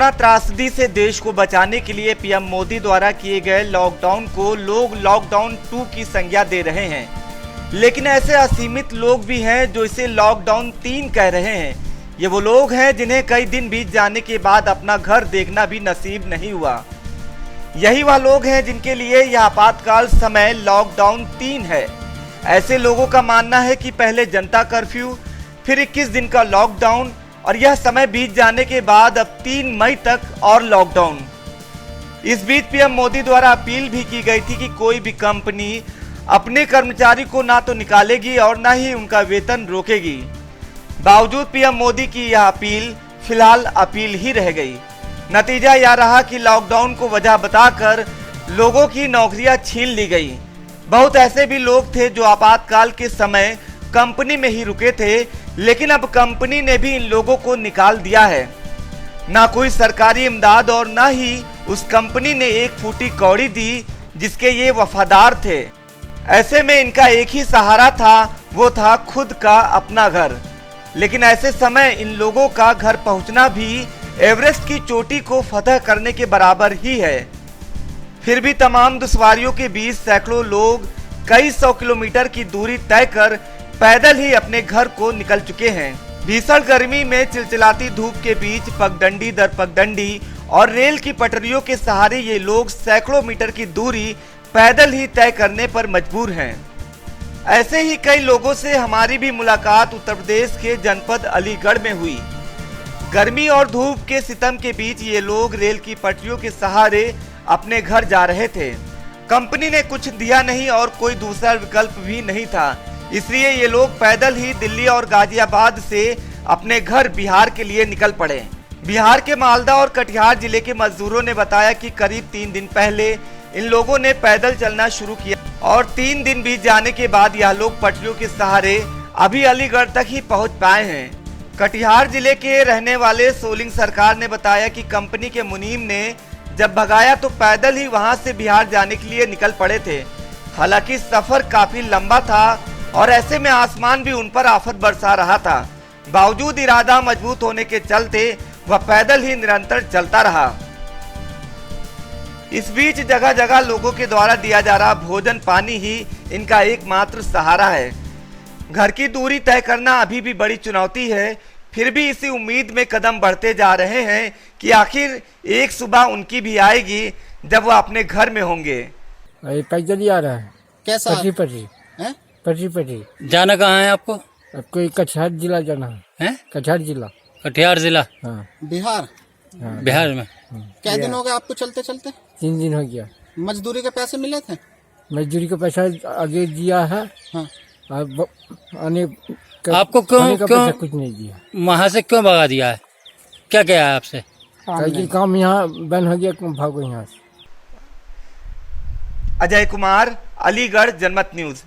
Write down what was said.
Corona त्रासदी से देश को बचाने के लिए पीएम मोदी द्वारा किए गए लॉकडाउन को लोग लॉकडाउन 2 की संज्ञा दे रहे हैं, लेकिन ऐसे असीमित लोग भी हैं जो इसे लॉकडाउन 3 कह रहे हैं। ये वो लोग हैं जिन्हें कई दिन बीत जाने के बाद अपना घर देखना भी नसीब नहीं हुआ। यही वह लोग हैं जिनके लिए यह आपातकाल समय लॉकडाउन 3 है। ऐसे लोगों का मानना है कि पहले जनता कर्फ्यू, फिर 21 दिन का लॉकडाउन और यह समय बीत जाने के बाद अब 3 मई तक और लॉकडाउन। इस बीच पीएम मोदी द्वारा अपील भी की गई थी कि कोई भी कंपनी अपने कर्मचारी को ना तो निकालेगी और ना ही उनका वेतन रोकेगी। बावजूद पीएम मोदी की यह अपील फिलहाल अपील ही रह गई। नतीजा यह रहा कि लॉकडाउन को वजह बताकर लोगों की नौकरियां छीन ली गई। बहुत ऐसे भी लोग थे जो आपातकाल के समय कंपनी में ही रुके थे, लेकिन अब कंपनी ने भी इन लोगों को निकाल दिया है। ना कोई सरकारी इमदाद और ना ही उस कंपनी ने एक फूटी कौड़ी दी जिसके ये वफादार थे। ऐसे में इनका एक ही सहारा था, वो था खुद का अपना घर। लेकिन ऐसे समय इन लोगों का घर पहुंचना भी एवरेस्ट की चोटी को फतह करने के बराबर ही है। फिर भी तमाम दुश्वारियों के बीच सैकड़ों लोग कई 100 किलोमीटर की दूरी तय कर पैदल ही अपने घर को निकल चुके हैं। भीषण गर्मी में चिलचिलाती धूप के बीच पगडंडी दर पगडंडी और रेल की पटरियों के सहारे ये लोग सैकड़ों मीटर की दूरी पैदल ही तय करने पर मजबूर हैं। ऐसे ही कई लोगों से हमारी भी मुलाकात उत्तर प्रदेश के जनपद अलीगढ़ में हुई। गर्मी और धूप के सितम के बीच ये लोग रेल की पटरियों के सहारे अपने घर जा रहे थे। कंपनी ने कुछ दिया नहीं और कोई दूसरा विकल्प भी नहीं था, इसलिए ये लोग पैदल ही दिल्ली और गाजियाबाद से अपने घर बिहार के लिए निकल पड़े। बिहार के मालदा और कटिहार जिले के मजदूरों ने बताया कि करीब 3 दिन पहले इन लोगों ने पैदल चलना शुरू किया और 3 दिन बीत जाने के बाद यह लोग पटरियों के सहारे अभी अलीगढ़ तक ही पहुंच पाए हैं। कटिहार जिले के रहने वाले सोलिंग सरकार ने बताया कि कंपनी के मुनीम ने जब भगाया तो पैदल ही वहां से बिहार जाने के लिए निकल पड़े थे। हालांकि सफर काफी लंबा था और ऐसे में आसमान भी उन पर आफत बरसा रहा था। बावजूद इरादा मजबूत होने के चलते वह पैदल ही निरंतर चलता रहा। इस बीच जगह जगह लोगों के द्वारा दिया जा रहा भोजन पानी ही इनका एकमात्र सहारा है। घर की दूरी तय करना अभी भी बड़ी चुनौती है, फिर भी इसी उम्मीद में कदम बढ़ते जा रहे हैं कि आखिर एक सुबह उनकी भी आएगी जब वह अपने घर में होंगे। पैदल ही आ रहा है। कैसा पटरी जाना कहाँ है आपको? आपको कटिहार जिला जाना है। कटिहार जिला हाँ। बिहार हाँ। बिहार में क्या दिन हो गए आपको चलते चलते? 3 दिन हो गया। मजदूरी के पैसे मिले थे? मजदूरी का पैसा आगे दिया है। हाँ। आपको क्यों कुछ नहीं दिया? वहाँ से क्यों भगा दिया है? क्या क्या है आपसे? काम यहाँ बंद हो गया, भागो यहाँ से। अजय कुमार, अलीगढ़, जनमत न्यूज।